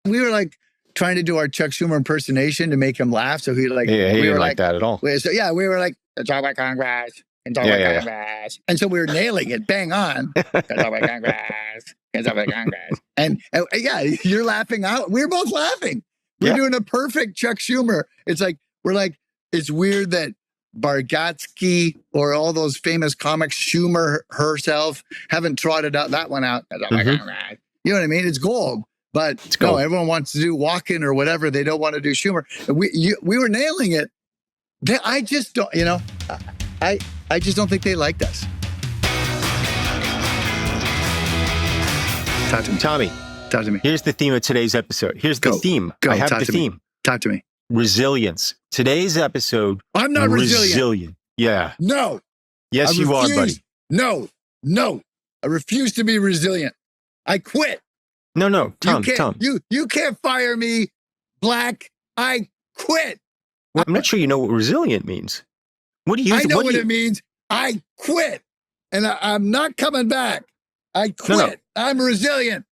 we were like trying to do our Chuck Schumer impersonation to make him laugh. So he like, Yeah, he we didn't were like that at all. So yeah, we were like, talk about Congress and talk about Congress. And so we were nailing it, bang on. Talk about Congress and talk about Congress. And yeah, you're laughing out. We're both laughing. We're doing a perfect Chuck Schumer. It's like, it's weird that Bargatsky or all those famous comics, Schumer herself, haven't trotted out that one out. You know what I mean? It's gold. But no, everyone wants to do Walken or whatever. They don't want to do Schumer. We were nailing it. I just don't, I just don't think they liked us. Talk to me. Tommy. Talk to me. Here's the theme of today's episode. Here's the theme. I have the theme. Talk to me. Resilience. Today's episode. I'm not resilient. Yeah. No. Yes, you are, buddy. No. I refuse to be resilient. I quit. No, Tom. You can't fire me, Black. I quit. Well, I'm not sure you know what resilient means. What do you? I know what it means. I quit, and I'm not coming back. I quit. No. I'm resilient.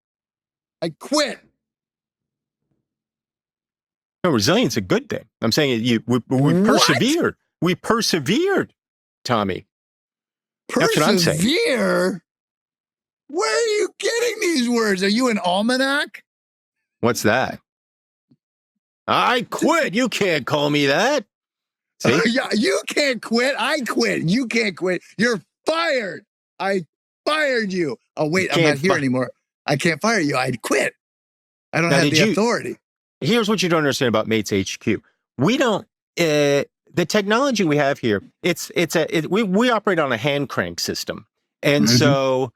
I quit. No, resilience is a good thing. I'm saying we persevered. We persevered, Tommy. That's what I'm saying. Persevere? Where are you getting these words? Are you an almanac? What's that? I quit. You can't call me that. See? Yeah, you can't quit. I quit. You can't quit. You're fired. I fired you. Oh, wait, I'm not here anymore. I can't fire you. I quit. I don't have the authority. Here's what you don't understand about Maids HQ. We don't, the technology we have here, we operate on a hand crank system. And so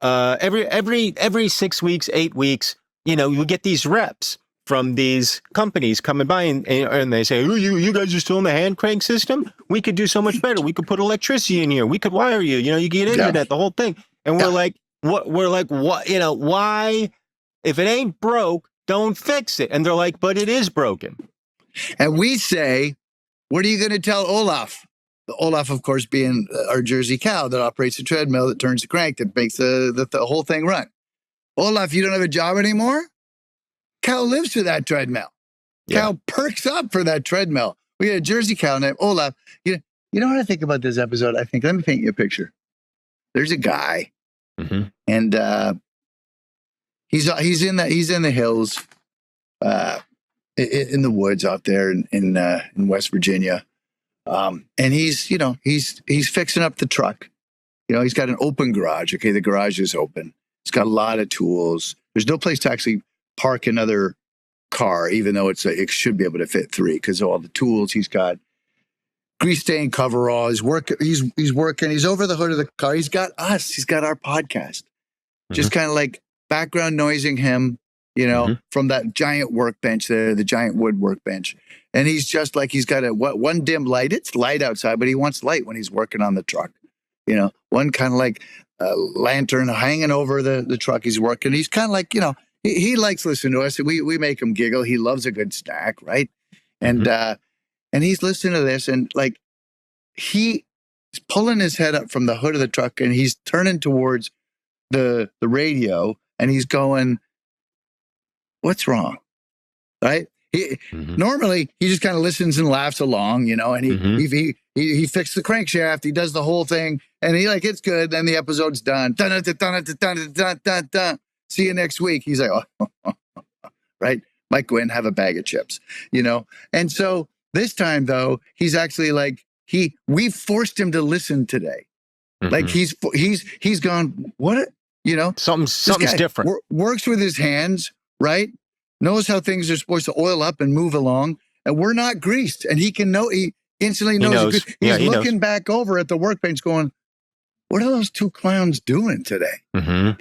every 6 weeks, 8 weeks, you get these reps from these companies coming by and they say, oh, you guys are still in the hand crank system? We could do so much better. We could put electricity in here. We could wire you. You get internet, the whole thing. And we're like, what? Why? If it ain't broke, don't fix it. And they're like, but it is broken. And we say, what are you going to tell Olaf? Olaf, of course, being our Jersey cow that operates the treadmill, that turns the crank, that makes the whole thing run. Olaf, you don't have a job anymore? Cow lives for that treadmill. Yeah. Cow perks up for that treadmill. We had a Jersey cow named Olaf. You know what I think about this episode? I think, let me paint you a picture. There's a guy, and he's in the hills, in the woods out there in West Virginia, and he's fixing up the truck. He's got an open garage. Okay, the garage is open. It's got a lot of tools. There's no place to actually park another car, even though it should be able to fit 3 because of all the tools. He's got grease stain coverall. He's working. He's over the hood of the car. He's got us. He's got our podcast. Just kind of like background noising him, from that giant workbench there, the giant wood workbench. And he's just like, he's got one dim light. It's light outside, but he wants light when he's working on the truck. One kind of like lantern hanging over the truck he's working. He's kind of like, he likes listening to us. We make him giggle. He loves a good snack, right? And he's listening to this, and like he's pulling his head up from the hood of the truck, and he's turning towards the radio, and he's going, "What's wrong?" Right? Normally he just kind of listens and laughs along, and he fixed the crankshaft. He does the whole thing, and it's good. Then the episode's done. Dun, dun, dun, dun, dun, dun, dun, dun. See you next week. He's like, oh, right? Might go in and have a bag of chips, And so this time though, he's actually like, we forced him to listen today. Like he's gone, what? Something's different. Works with his hands, right? Knows how things are supposed to oil up and move along. And we're not greased. And he instantly knows. He's looking back over at the workbench going, what are those 2 clowns doing today?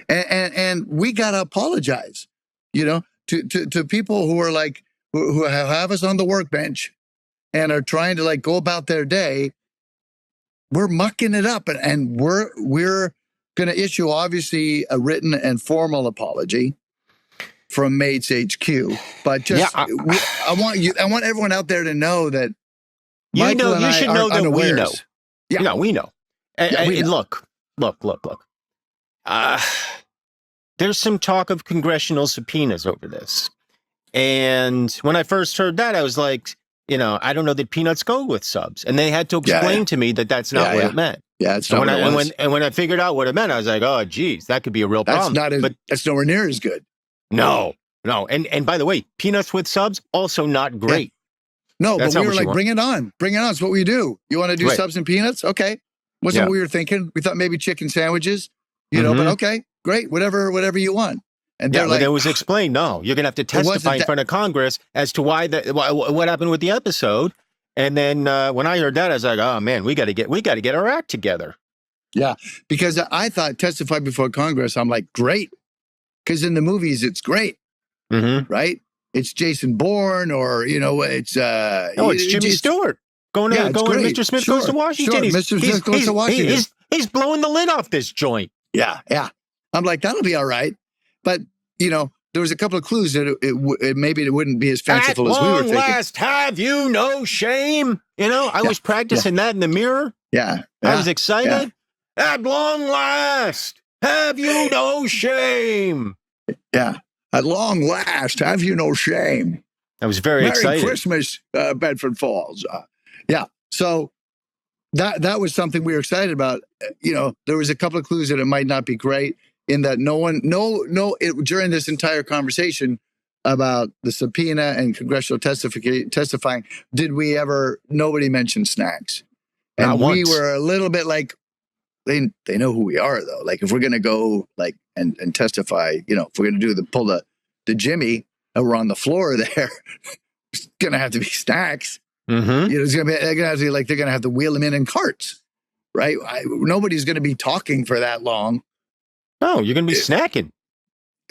And we got to apologize, to people who are like, who have us on the workbench and are trying to go about their day. We're mucking it up, and we're going to issue, obviously, a written and formal apology from Maids HQ. But just, I want everyone out there to know that you should know that we know. Yeah, no, we know. And look. There's some talk of congressional subpoenas over this. And when I first heard that, I was like, I don't know that peanuts go with subs. And they had to explain to me that that's not what it meant. Yeah, it's not what it was. And when I figured out what it meant, I was like, oh, geez, that could be a real problem. That's nowhere near as good. No. And by the way, peanuts with subs, also not great. No, but we were like, bring it on. Bring it on. It's what we do. You want to do subs and peanuts? Okay. Wasn't what we were thinking. We thought maybe chicken sandwiches, but okay, great. Whatever you want. And they're it was explained, no, you're going to have to testify in front of Congress as to what happened with the episode. And then when I heard that, I was like, oh man, we got to get our act together. Yeah. Because I thought testify before Congress, I'm like, great. Because in the movies, it's great. Right? It's Jason Bourne or, it's... it's Jimmy Stewart. Mr. Smith goes to Washington. Mr. Smith goes to Washington. He's blowing the lid off this joint. Yeah. I'm like, that'll be all right. But, there was a couple of clues that maybe it wouldn't be as fanciful as we were thinking. At long last, have you no shame? I was practicing that in the mirror. Yeah. I was excited. Yeah. At long last, have you no shame? Yeah. At long last, have you no shame? I was very excited. Merry Christmas, Bedford Falls. So that was something we were excited about. There was a couple of clues that it might not be great in that during this entire conversation about the subpoena and congressional testifying, nobody mentioned snacks. And we were a little bit like, they know who we are though. Like if we're going to go and testify, if we're going to pull the Jimmy and we're on the floor there, it's going to have to be snacks. It's going to be, they're going to have to wheel them in carts, right? Nobody's going to be talking for that long. No, you're going to be snacking.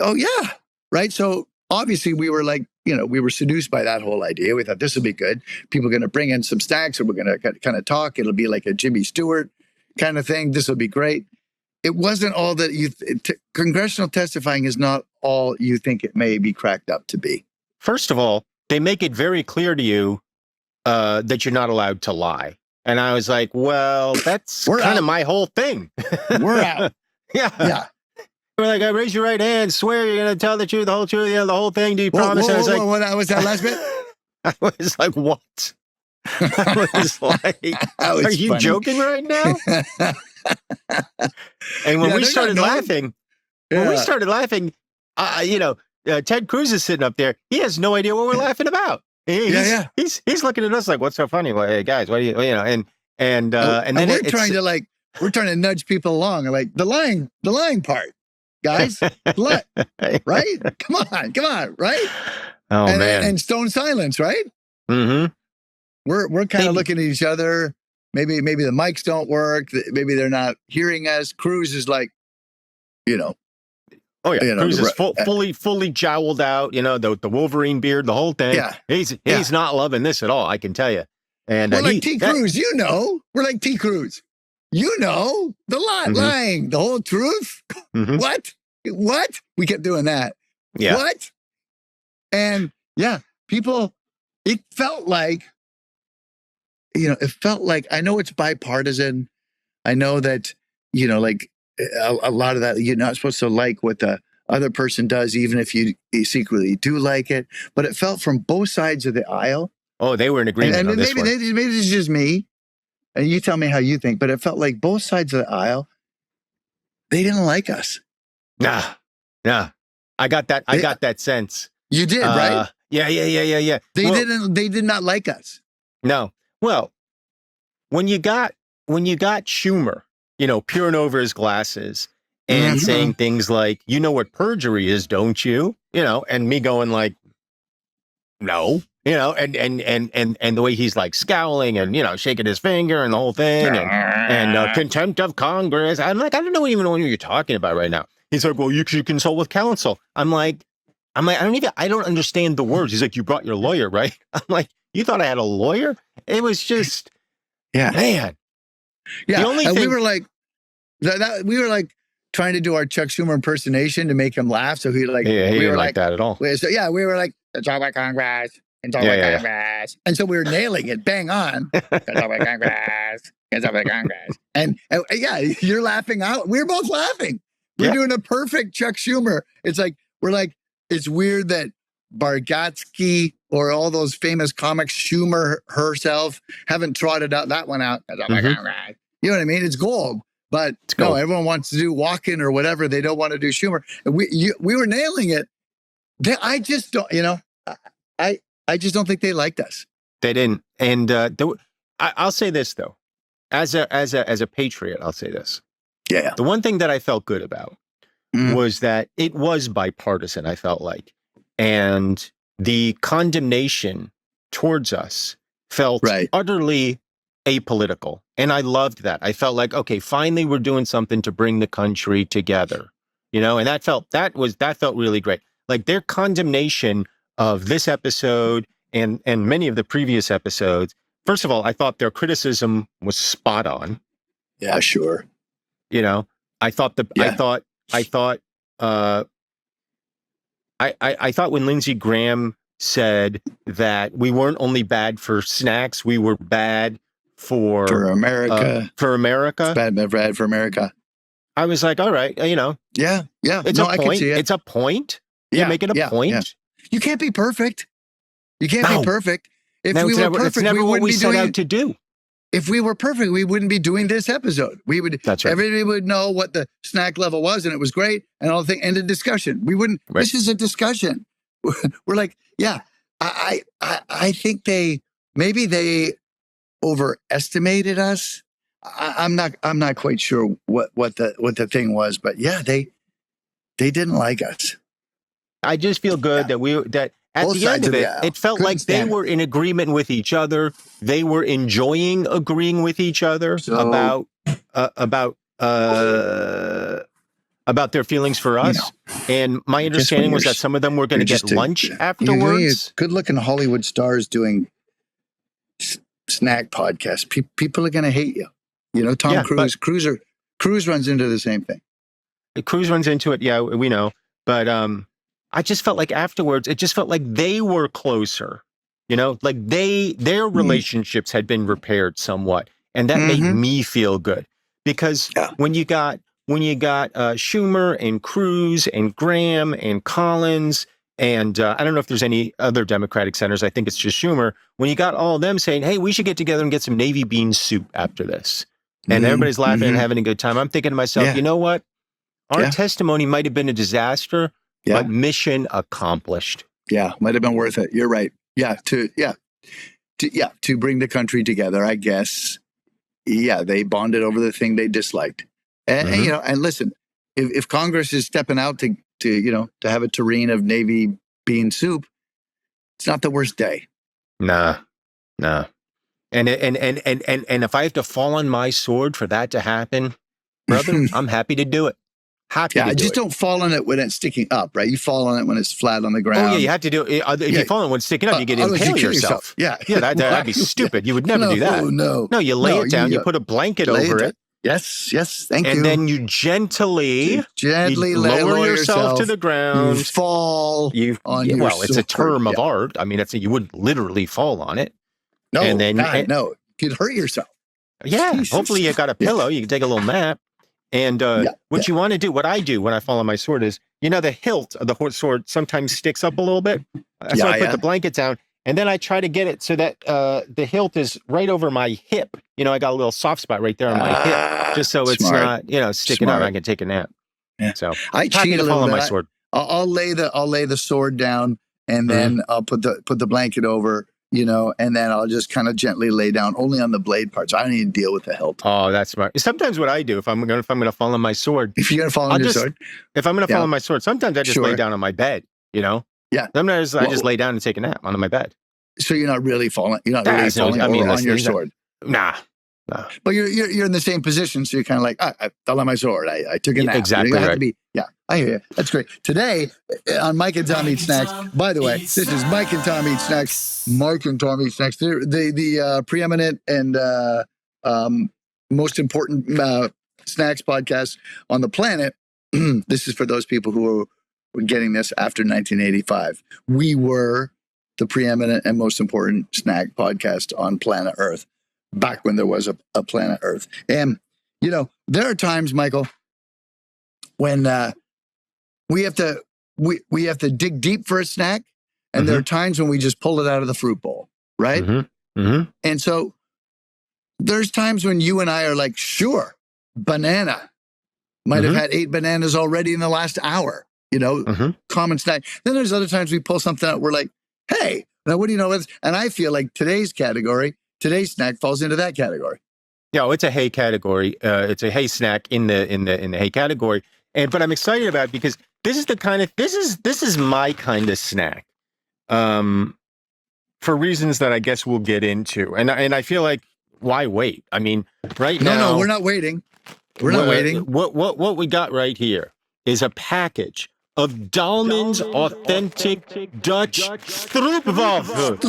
Oh yeah. Right. So obviously we were like, we were seduced by that whole idea. We thought this would be good. People are going to bring in some snacks and we're going to kind of talk. It'll be like a Jimmy Stewart kind of thing. This will be great. It wasn't all that congressional testifying is not all you think it may be cracked up to be. First of all, they make it very clear to you that you're not allowed to lie. And I was like, well, that's kind of my whole thing. We're out. Yeah. We're like, raise your right hand, swear you're going to tell the truth, the whole truth, the whole thing. Do you promise? What was that last bit? I was like, what? I was like, are you joking right now? And when we started laughing, Ted Cruz is sitting up there. He has no idea what we're laughing about. He's looking at us like, what's so funny? Well, hey guys, what do you and then we're trying to nudge people along, like the lying part, guys, right? Come on, right? Oh man, and stone silence, right? We're kind of looking at each other. Maybe the mics don't work. Maybe they're not hearing us. Cruz is like, Oh yeah, Cruz is fully jowled out. The Wolverine beard, the whole thing. Yeah, he's not loving this at all. I can tell you. And we're like T. Cruz, we're like T. Cruz, the lying, the whole truth. What? We kept doing that. Yeah. What? And people. It felt like, I know it's bipartisan. I know that a lot of that, you're not supposed to like what the other person does, even if you secretly do like it. But it felt from both sides of the aisle. Oh, they were in agreement on this one. Maybe it's just me, and you tell me how you think. But it felt like both sides of the aisle, they didn't like us. Nah. I got that sense. You did, right? Yeah. They did not like us. No. Well, when you got Schumer, peering over his glasses and saying things like, what perjury is, don't you? And me going like, no, and the way he's like scowling and, shaking his finger and the whole thing and contempt of Congress. I'm like, I don't know even know what you're talking about right now. He's like, well, you should consult with counsel. I'm like, I don't understand the words. He's like, you brought your lawyer, right? I'm like, you thought I had a lawyer? It was just, man. Yeah. The only thing, we were like trying to do our Chuck Schumer impersonation to make him laugh. So he didn't like that at all. We were like, it's all about Congress. It's all about Congress. And so we were nailing it, bang on. It's all about Congress. It's all about Congress. And you're laughing out. We're both laughing. We're doing a perfect Chuck Schumer. It's like, it's weird that Bargatsky or all those famous comics, Schumer herself, haven't trotted out that one out. I'm like, Mhm. all right. You know what I mean? It's gold. But It's no, gold. everyone wants to do Walken or whatever. They don't want to do Schumer. And we were nailing it. I just don't, I just don't think they liked us. They didn't. And I'll say this though, as a patriot, I'll say this. Yeah. The one thing that I felt good about Mhm. was that it was bipartisan, I felt like. And the condemnation towards us felt Right. utterly apolitical. And I loved that. I felt like, okay, finally we're doing something to bring the country together. And that felt really great. Like their condemnation of this episode and many of the previous episodes. First of all, I thought their criticism was spot on. Yeah, sure. I thought when Lindsey Graham said that we weren't only bad for snacks, we were bad for America. For America. Bad for America. I was like, all right, Yeah. it's a point. I can see it. It's a point. Yeah, You make it a point. Yeah. You can't be perfect. You can't be perfect. If we were perfect, it's never we what wouldn't we be set doing. out to do. If we were perfect, we wouldn't be doing this episode. We would. That's right. Everybody would know what the snack level was, and it was great. And all the thing ended discussion. We wouldn't. Right. This is a discussion. We're like, yeah. I think maybe they overestimated us. I'm not quite sure what the thing was, but yeah, they didn't like us. I just feel good that at Both the end sides of of it, the aisle. it felt Couldn't like they stand it. were in agreement with each other. They were enjoying agreeing with each other about their feelings for us. And my understanding was that some of them were going to get lunch afterwards. Good-looking Hollywood stars doing snack podcasts. People are going to hate you. Tom Cruise. Cruise runs into the same thing. Cruise runs into it. Yeah, we know. But I just felt like afterwards, it just felt like they were closer. Like their relationships had been repaired somewhat, and that made me feel good because when you got Schumer and Cruz and Graham and Collins and I don't know if there's any other Democratic senators. I think it's just Schumer. When you got all of them saying, "Hey, we should get together and get some navy bean soup after this," and everybody's laughing and having a good time, I'm thinking to myself, you know what? Our testimony might have been a disaster, but mission accomplished. Yeah, might have been worth it. You're right. Yeah, to bring the country together, I guess. Yeah, they bonded over the thing they disliked. And listen, if Congress is stepping out to have a tureen of navy bean soup, it's not the worst day. Nah. And if I have to fall on my sword for that to happen, brother, I'm happy to do it. Just don't fall on it when it's sticking up, right? You fall on it when it's flat on the ground. Oh yeah, you have to do it. If you fall on it when it's sticking up, you get impale yourself. Yeah, that'd be stupid. You would never do that. No, you lay it down. You put a blanket over it. Yes, thank you. And then you gently lower yourself to the ground. You fall on your sword. It's a term of art. I mean, you wouldn't literally fall on it. No, no, you'd hurt yourself. Yeah, Jesus. Hopefully you got a pillow. You can take a little nap. And what you want to do, what I do when I fall on my sword is, the hilt of the sword sometimes sticks up a little bit. So I put the blanket down, and then I try to get it so that the hilt is right over my hip. I got a little soft spot right there on my hip, just so it's not, sticking out. I can take a nap. Yeah. So I happy to fall on my sword. I'll lay the sword down, and then I'll put the blanket over. And then I'll just kind of gently lay down only on the blade parts. I don't even deal with the hilt. Oh, that's smart. Sometimes what I do if I'm gonna fall on my sword, if you're gonna fall on your sword, if I'm gonna fall on my sword, sometimes I just lay down on my bed. Yeah. Sometimes I just lay down and take a nap on my bed. So you're not really falling. You're not really falling on your sword. Nah. But you're in the same position, so you're kind of like, I fell on my sword. I took a nap. Exactly right. I hear you. That's great. Today on Mike and Tom Eat Snacks. By the way, this is Mike and Tom Eat Snacks. Mike and Tom Eat Snacks. They're the preeminent and most important snacks podcast on the planet. This is for those people who were getting this after 1985. We were the preeminent and most important snack podcast on planet Earth. Back when there was a planet Earth. And, there are times, Michael, when we have to dig deep for a snack And there are times when we just pull it out of the fruit bowl, right? And so there's times when you and I are like, sure, banana. Might have had 8 bananas already in the last hour, common snack. Then there's other times we pull something out, we're like, hey, now what do you know? And I feel like today's snack falls into that category. Yeah, it's a hay category. It's a hay snack in the hay category. But I'm excited about it because this is my kind of snack. For reasons that I guess we'll get into. And I feel like, why wait? I mean, right now. No, we're not waiting. We're not waiting. What we got right here is a package of Daelmans authentic Dutch stroopwafels.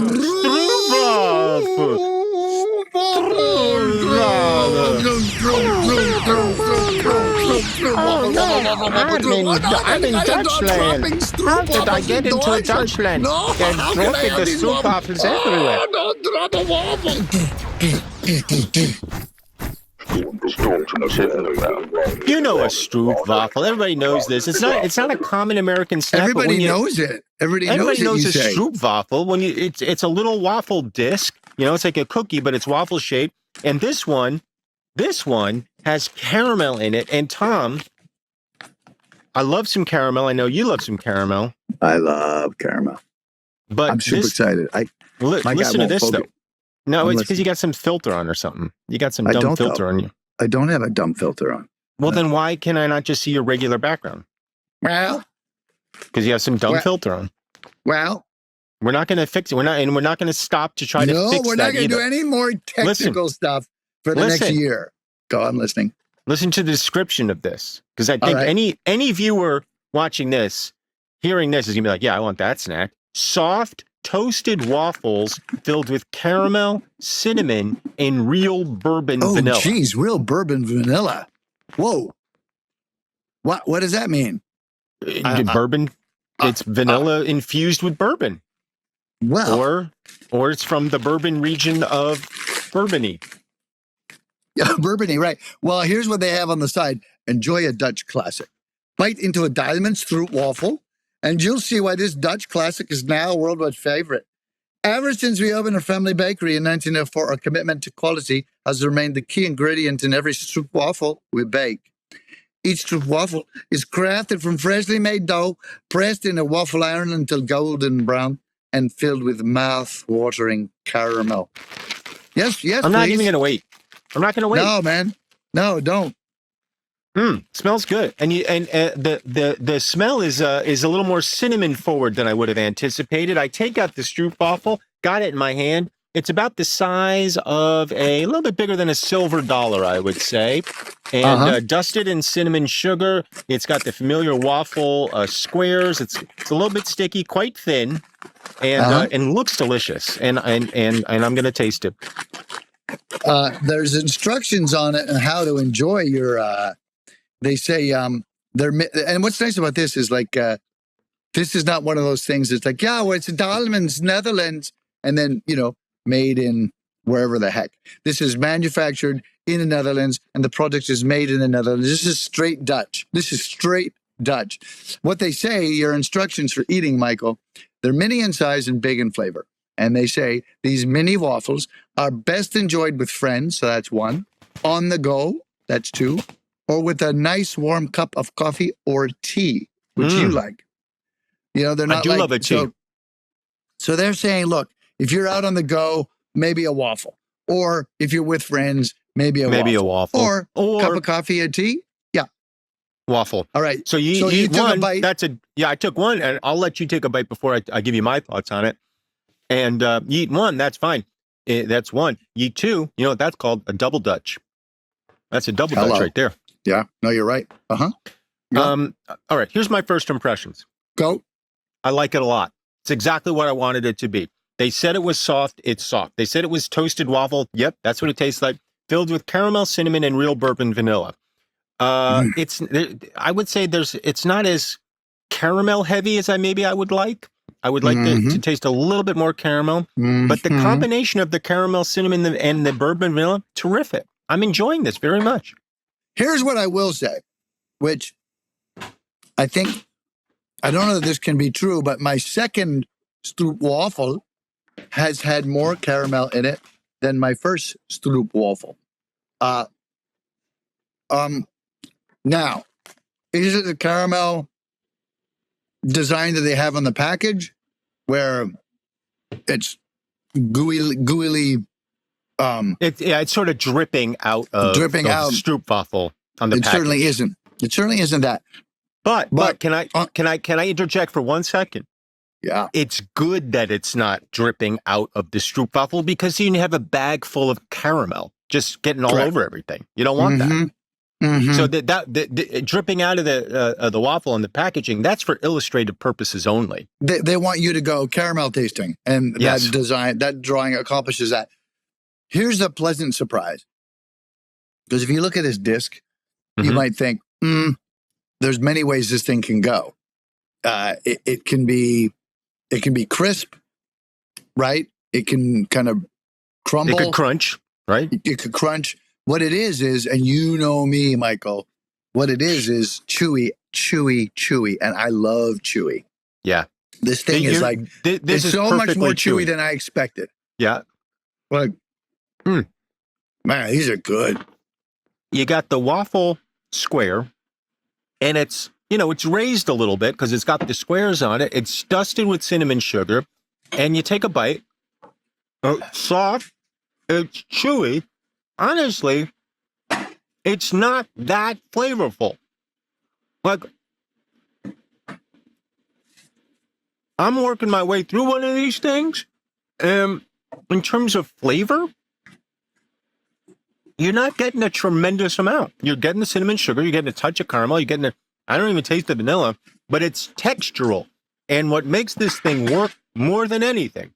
I'm in Dutchland. How did I get into Dutchland? They're dropping the stroopwafels everywhere. Don't drop a waffle. You know a stroopwafel. Everybody knows this. It's not a common American snack. Everybody knows it. Everybody knows a stroopwafel. When it's a little waffle disc. It's like a cookie, but it's waffle shaped. And this one has caramel in it. And Tom, I love some caramel. I know you love some caramel. I love caramel. But I'm super excited. Listen to this though. No, it's because you got some filter on or something. You got some dumb filter on you. I don't have a dumb filter on. Well, then why can I not just see your regular background? Well, because you have some dumb filter on. Well, we're not going to fix it. We're not going to stop to try to fix that. No, we're not going to do any more technical stuff for the next year. Go, I'm listening. Listen to the description of this, because I think any viewer watching this, hearing this, is going to be like, yeah, I want that snack. Soft, toasted waffles filled with caramel, cinnamon, and real bourbon vanilla. Oh, geez, real bourbon vanilla. Whoa. What does that mean? Bourbon. It's vanilla infused with bourbon. Well, or it's from the bourbon region of Bourbony. Yeah, Bourbony, right. Well, here's what they have on the side. Enjoy a Dutch classic. Bite into a Daelmans Stroopwafel, and you'll see why this Dutch classic is now a worldwide favorite. Ever since we opened our family bakery in 1904, our commitment to quality has remained the key ingredient in every stroopwafel we bake. Each stroopwafel is crafted from freshly made dough, pressed in a waffle iron until golden brown, and filled with mouth-watering caramel. Yes, I'm not even going to wait. I'm not going to wait. No, man. No, don't. Smells good, and the smell is a little more cinnamon forward than I would have anticipated. I take out the stroopwafel, got it in my hand. It's about the size of a little bit bigger than a silver dollar, I would say, and dusted in cinnamon sugar. It's got the familiar waffle squares. It's a little bit sticky, quite thin, and looks delicious. And I'm going to taste it. There's instructions on it on how to enjoy your. They say and what's nice about this is like this is not one of those things. It's like it's Daelmans, Netherlands, and then made in wherever the heck. This is manufactured in the Netherlands, and the product is made in the Netherlands. This is straight Dutch. What they say, your instructions for eating, Michael, they're mini in size and big in flavor. And they say these mini waffles are best enjoyed with friends, so that's 1. On the go, that's 2. Or with a nice warm cup of coffee or tea, which you like. They're not. I do love a tea. So they're saying, look, if you're out on the go, maybe a waffle. Or if you're with friends, maybe a waffle. Or a cup of coffee and tea. Yeah. Waffle. All right. So you eat took one. A bite. I took one, and I'll let you take a bite before I give you my thoughts on it. And you eat one, that's fine. That's one. You eat 2, you know what that's called? A double Dutch. That's a double Dutch right there. Yeah. No, you're right. Yeah. All right. Here's my first impressions. Go. I like it a lot. It's exactly what I wanted it to be. They said it was soft. It's soft. They said it was toasted waffle. Yep. That's what it tastes like. Filled with caramel, cinnamon, and real bourbon vanilla. I would say it's not as caramel heavy as I would like. I would like to taste a little bit more caramel, but the combination of the caramel, cinnamon, and the bourbon vanilla, terrific. I'm enjoying this very much. Here's what I will say, which I think, I don't know that this can be true, but my second Stroopwafel has had more caramel in it than my first Stroopwafel. Now, is it the caramel design that they have on the package, where it's gooey? It's sort of dripping out of Stroopwafel on the It package. certainly isn't. It certainly isn't that. But can I interject for 1 second? Yeah. It's good that it's not dripping out of the Stroopwafel, because you have a bag full of caramel just getting all over everything. You don't want that. Mm-hmm. So the dripping out of the waffle and the packaging, that's for illustrative purposes only. They want you to go caramel tasting, and that drawing accomplishes that. Here's a pleasant surprise, because if you look at this disc, you might think, there's many ways this thing can go. It can be crisp, right? It can kind of crumble. It could crunch, right? It could crunch. What it is, and you know me, Michael, what it is chewy, and I love chewy. Yeah. This thing is like, it's so much more chewy than I expected. Yeah. Like, man, these are good. You got the waffle square, and it's raised a little bit because it's got the squares on it. It's dusted with cinnamon sugar, and you take a bite. It's soft. It's chewy. Honestly, it's not that flavorful. Like, I'm working my way through one of these things. In terms of flavor, you're not getting a tremendous amount. You're getting the cinnamon sugar. You're getting a touch of caramel. You're getting I don't even taste the vanilla, but it's textural. And what makes this thing work more than anything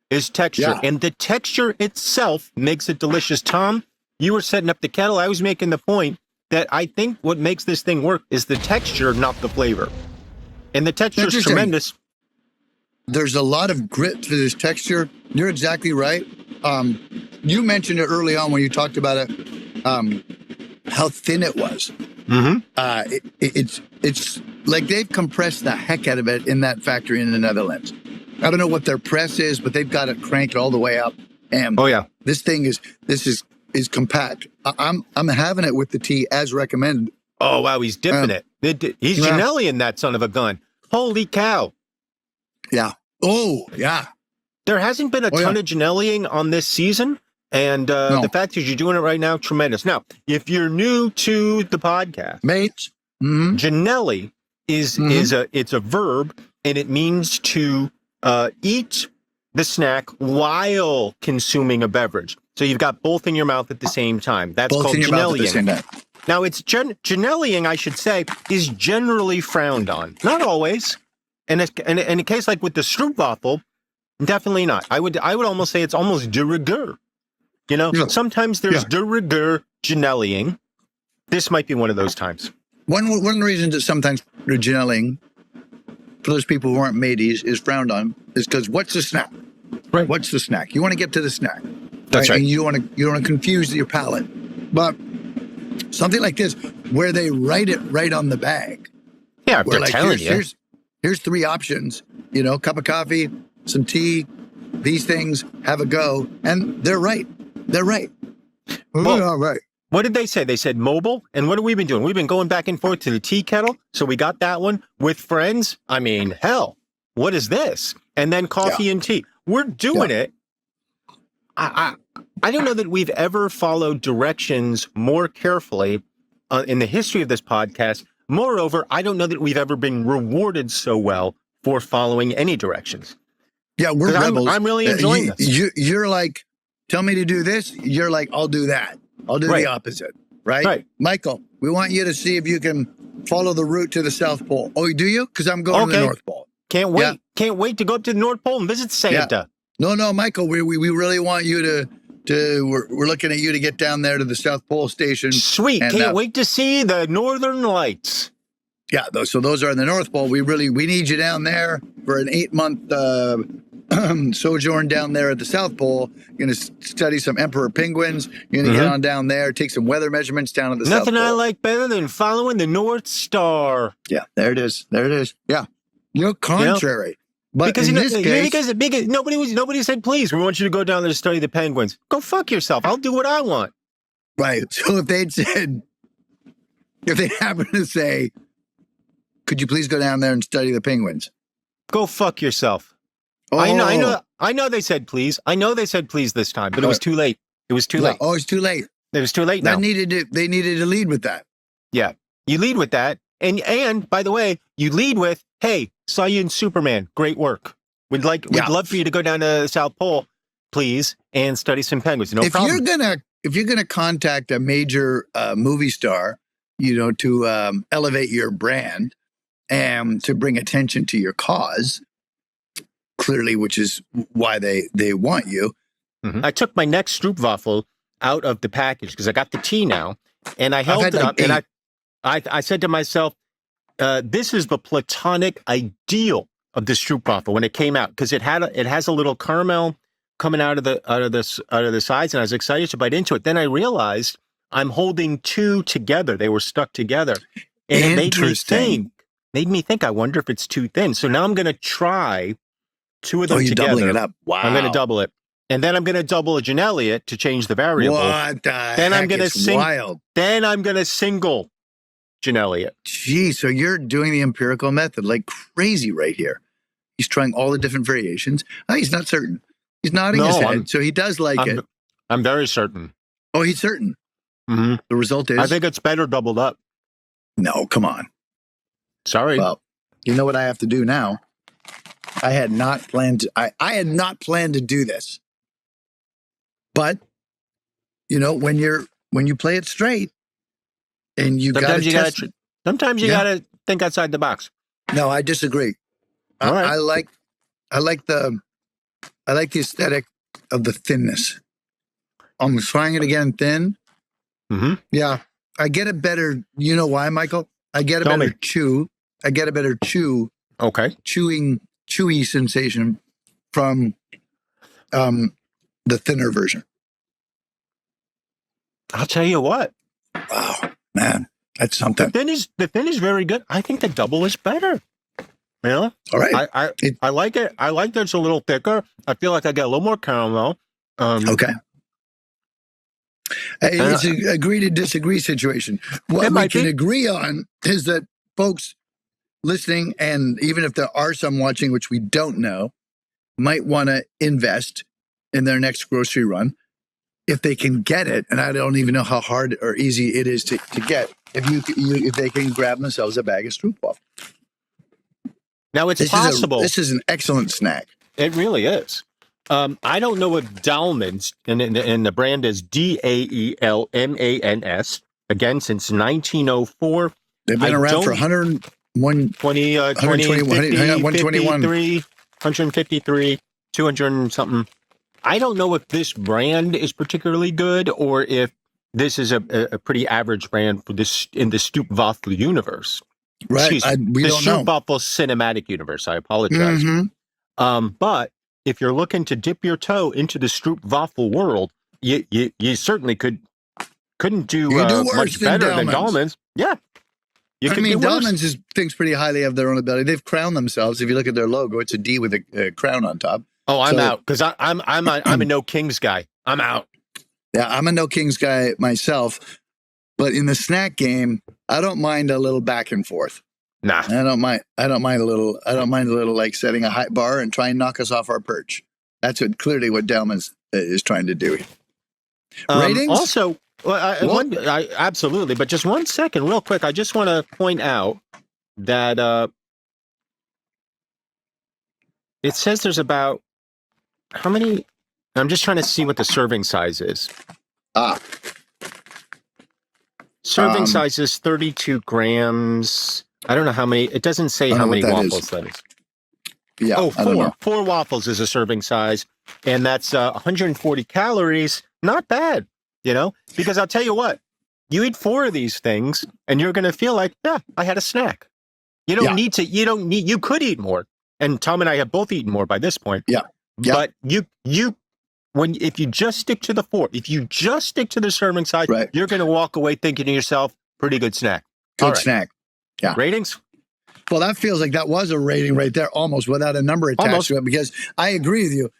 is texture. Yeah. And the texture itself makes it delicious. Tom, you were setting up the kettle. I was making the point that I think what makes this thing work is the texture, not the flavor. And the texture is tremendous. There's a lot of grit to this texture. You're exactly right. You mentioned it early on when you talked about it, how thin it was. It's like they've compressed the heck out of it in that factory in the Netherlands. I don't know what their press is, but they've got it cranked all the way up. And this thing is compact. I'm having it with the tea as recommended. Oh wow, he's dipping it. He's janelling that son of a gun. Holy cow! Yeah. Oh yeah. There hasn't been a ton of janelling on this season, and the fact is you're doing it right now, tremendous. Now, if you're new to the podcast, Maids, janelli is a verb, and it means to eat the snack while consuming a beverage. So you've got both in your mouth at the same time. That's both called janelling. Now, it's janelling, I should say, is generally frowned on. Not always. And in a case like with the Stroopwafel, definitely not. I would almost say it's almost de rigueur. Sometimes there's de rigueur janelling. This might be one of those times. One of the reasons that sometimes the janelling, for those people who aren't Maids, is frowned on is because what's the snack? Right. What's the snack? You want to get to the snack. That's right. And you want to confuse your palate. But something like this, where they write it right on the bag. Yeah, they're telling you. Here's 3 options. Cup of coffee, some tea, these things, have a go. And they're right. They're right. Well, all right. What did they say? They said mobile. And what have we been doing? We've been going back and forth to the tea kettle. So we got that one with friends. I mean, hell, what is this? And then coffee and tea. We're doing it. I don't know that we've ever followed directions more carefully in the history of this podcast. Moreover, I don't know that we've ever been rewarded so well for following any directions. Yeah, we're rebels. I'm really enjoying this. You're like, tell me to do this. You're like, I'll do that. I'll do the opposite. Right? Michael, we want you to see if you can follow the route to the South Pole. Oh, do you? Because I'm going to the North Pole. Can't wait. Yeah. Can't wait to go up to the North Pole and visit Santa. Yeah. No, Michael, we really want you to we're looking at you to get down there to the South Pole station. Sweet. And, can't wait to see the Northern Lights. Yeah, so those are in the North Pole. We need you down there for an 8-month sojourn down there at the South Pole. You're going to study some emperor penguins. You're going to get on down there, take some weather measurements down at the South Pole. Nothing I like better than following the North Star. Yeah, there it is. Yeah. Contrary. But because in this case, because nobody said, please, we want you to go down there to study the penguins. Go fuck yourself. I'll do what I want. right. So if they happen to say, could you please go down there and study the penguins? Go fuck yourself. Oh, I know they said please. I know they said please this time, but it was too late. It was too late. Oh, it's too late. It was too late now. They needed to lead with that. Yeah. You lead with that. And by the way, you lead with, hey, saw you in Superman. Great work. We'd love for you to go down to the South Pole, please, and study some penguins. No problem. If you're gonna contact a major movie star, to elevate your brand and to bring attention to your cause, clearly, which is why they want you. Mm-hmm. I took my next Stroopwafel out of the package because I got the tea now, and I held it up, and I said to myself, this is the platonic ideal of the Stroopwafel when it came out, because it has a little caramel coming out of the sides, and I was excited to bite into it. Then I realized I'm holding two together; they were stuck together, and it made me think. I wonder if it's too thin. So now I'm going to try two of them together. Doubling it up? Wow! I'm going to double it, and then I'm going to double a janelling it to change the variable. What the then heck? I'm going to wild. Then I'm going to single janelling it. Gee, so you're doing the empirical method like crazy right here. He's trying all the different variations. Oh, he's not certain. He's nodding his head, so he does like it. I'm very certain. Oh, he's certain. Mm-hmm. The result is? I think it's better doubled up. No, come on. Sorry. Well, you know what I have to do now? I had not planned to, I had not planned to do this. But, when you play it straight and you got to test it. Sometimes you got to think outside the box. No, I disagree. All right. I like the aesthetic of the thinness. I'm trying it again thin. Mm-hmm. Yeah, I get a better. You know why, Michael? I get a better chew. I get a better chew. Okay. Chewy sensation from the thinner version. I'll tell you what. Wow, man, that's something. The thin is very good. I think the double is better. All right. I like it. I like that it's a little thicker. I feel like I get a little more caramel. Okay. It's an agree to disagree situation. What we can agree on is that folks listening, and even if there are some watching, which we don't know, might want to invest in their next grocery run if they can get it. And I don't even know how hard or easy it is to get if they can grab themselves a bag of Stroopwafels. Now it's possible. This is an excellent snack. It really is. I don't know if Daelmans, and the brand is Daelmans, again, since 1904. They've been around for 153, 200 and something. I don't know if this brand is particularly good or if this is a pretty average brand for this in the Stroopwafel universe. Right. We don't know. The Stroopwafel cinematic universe. I apologize. Mm-hmm. But if you're looking to dip your toe into the Stroopwafel world, you certainly couldn't do much better than Daelmans. Yeah. Daelmans thinks pretty highly of their own ability. They've crowned themselves. If you look at their logo, it's a D with a crown on top. Oh, I'm out because I'm a no kings guy. I'm out. Yeah, I'm a no kings guy myself. But in the snack game, I don't mind a little back and forth. Nah, I don't mind a little like setting a high bar and try and knock us off our perch. That's clearly what Daelmans is trying to do. Ratings? Also, absolutely. But just 1 second, real quick. I just want to point out that it says there's about how many? I'm just trying to see what the serving size is. Serving size is 32 grams. I don't know how many. It doesn't say how many waffles that is. Yeah. Oh, 4. 4 waffles is a serving size, and that's 140 calories. Not bad, because I'll tell you what, you eat 4 of these things, and you're going to feel like, yeah, I had a snack. You could eat more. And Tom and I have both eaten more by this point. Yeah. But if you just stick to the 4, if you just stick to the serving size, you're going to walk away thinking to yourself, pretty good snack. Good snack. Yeah. Ratings? Well, that feels like that was a rating right there, almost without a number attached to it, because I agree with you.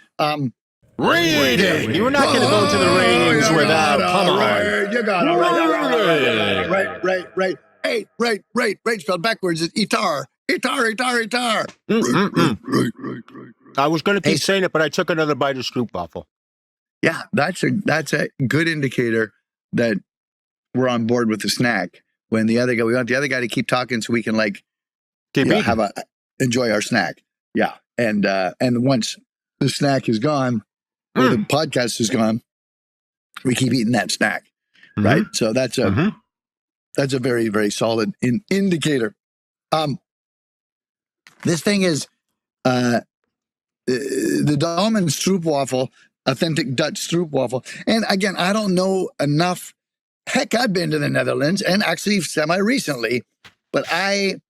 Rating. You were not going to go to the ratings without. Come on. You got it right. Right. Hey, right. Spelled backwards is itar. Itar. I was going to keep saying it, but I took another bite of Stroopwafel. Yeah, that's a good indicator that we're on board with the snack. When the other guy, we want the other guy to keep talking so we can enjoy our snack. Yeah, and once the snack is gone, or the podcast is gone, we keep eating that snack, right? So that's a very, very solid indicator. This thing is the Daelmans Stroopwafel, authentic Dutch Stroopwafel. And again, I don't know enough. Heck, I've been to the Netherlands and actually semi-recently, but the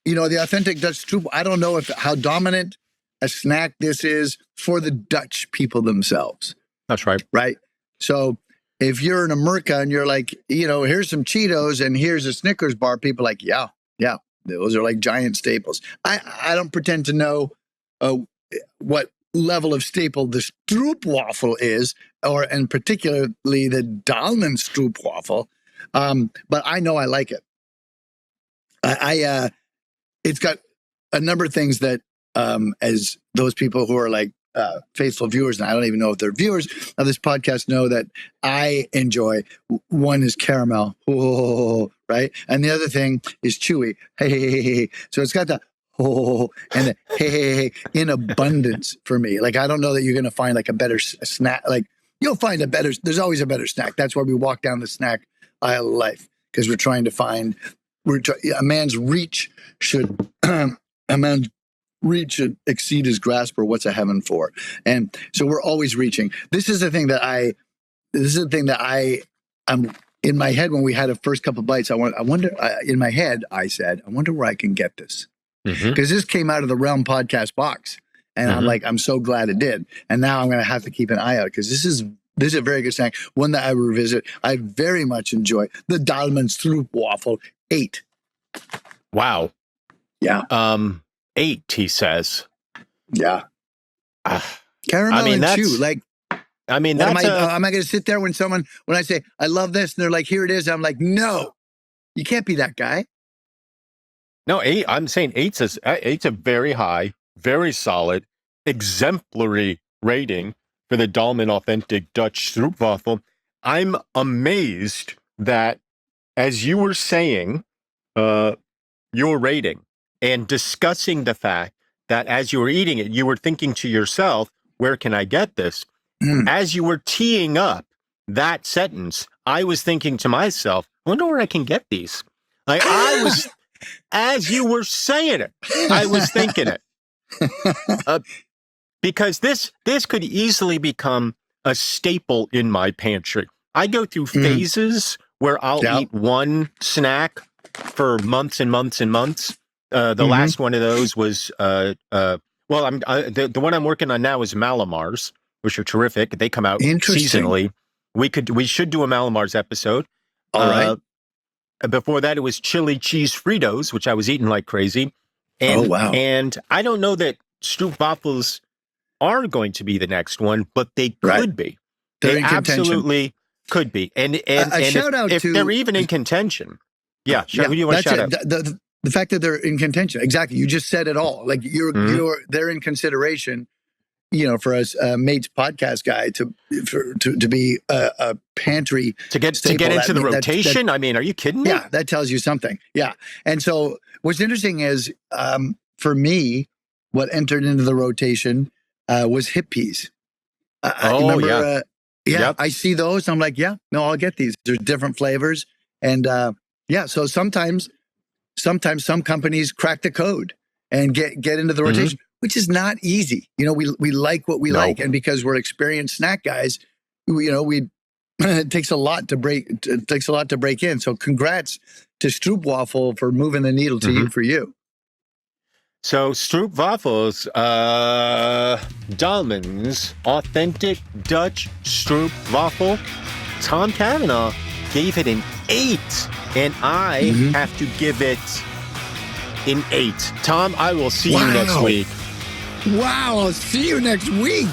authentic Dutch Stroop, I don't know how dominant a snack this is for the Dutch people themselves. That's right. Right? So if you're in America and you're like, here's some Cheetos and here's a Snickers bar, people are like, yeah, those are like giant staples. I don't pretend to know what level of staple the Stroopwafel is, and particularly the Daelmans Stroopwafel, but I know I like it. It's got a number of things that, as those people who are like faithful viewers, and I don't even know if they're viewers of this podcast, know that I enjoy. One is caramel, right? And the other thing is chewy. Hey. So it's got the and the hey in abundance for me. Like, I don't know that you're going to find like a better snack. Like, you'll find there's always a better snack. That's why we walk down the snack aisle of life, because we're trying to find, a man's reach should exceed his grasp, or what's a heaven for. And so we're always reaching. This is the thing that I'm in my head when we had a first couple of bites. I wonder in my head, I said, I wonder where I can get this. Because this came out of the Realm podcast box. And I'm like, I'm so glad it did. And now I'm going to have to keep an eye out, because this is a very good snack. One that I revisit. I very much enjoy the Daelmans Stroopwafel 8. Wow. Yeah. 8, he says. Yeah. Caramel and chew. Like, am I going to sit there when I say, I love this, and they're like, here it is. I'm like, no, you can't be that guy. No, 8. I'm saying 8's a very high, very solid, exemplary rating for the Daelmans authentic Dutch Stroopwafel. I'm amazed that, as you were saying, your rating and discussing the fact that as you were eating it, you were thinking to yourself, where can I get this? As you were teeing up that sentence, I was thinking to myself, I wonder where I can get these. Like, I was, as you were saying it, I was thinking it. Because this could easily become a staple in my pantry. I go through phases where I'll eat one snack for months and months and months. The last one of those was, the one I'm working on now is Malamars, which are terrific. They come out seasonally. We should do a Malamars episode. All right. Before that, it was chili cheese Fritos, which I was eating like crazy. And, And I don't know that Stroopwafels are going to be the next one, but they could be. They absolutely could be. And if they're even in contention. Yeah, who do you want to shout out? The fact that they're in contention. Exactly. You just said it all. Like, they're in consideration, for us Maids podcast guy to be a pantry to get into the rotation. I mean, are you kidding me? Yeah, that tells you something. Yeah. And so what's interesting is, for me, what entered into the rotation was hip peas. I see those. I'm like, I'll get these. There's different flavors. And so sometimes some companies crack the code and get into the rotation, which is not easy. We like what we like, and because we're experienced snack guys, it takes a lot to break. It takes a lot to break in. So congrats to Stroopwafel for moving the needle for you. So Stroopwafels, Daelmans authentic Dutch Stroopwafel. Tom Cavanaugh gave it an 8, and I have to give it in 8. Tom, I will see you next Wow. week. Wow, I'll see you next week.